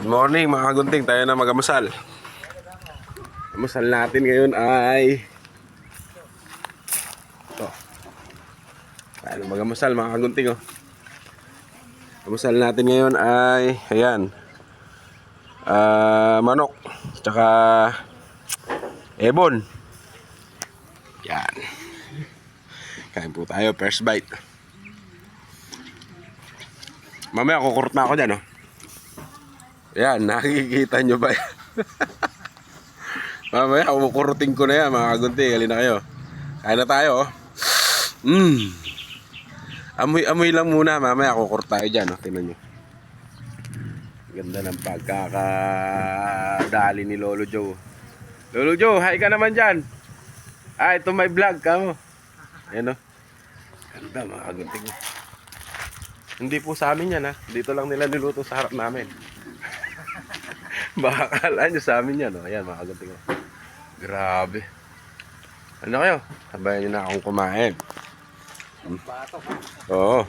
Good morning mga kagunting, tayo na magamasal. Masal natin ngayon ay ito. Tayo na magamasal mga kagunting oh. Masal natin ngayon ay ayan, manok tsaka ebon. Yan. Kain po tayo, first bite. Mamaya kukurot na ako dyan oh. Yan, nakikita nyo ba yan? Mamaya, kukurutin ko na yan mga kagunti. Halina na kayo. Kain na tayo oh. Amoy lang muna. Mamaya, kukurot tayo dyan oh. Tingnan nyo. Ganda ng pagkakadali ni Lolo Joe. Lolo Joe, hi ka naman dyan. Ito may vlog ka mo. Ayan oh. Ganda mga kagunti. Hindi po sa amin yan ha. Dito lang nila niluto sa harap namin. Baka kala nyo sa amin yan, oh. Ayan, mga kagunting. Grabe. Ano kayo? Sabayan nyo na akong kumain. Oo.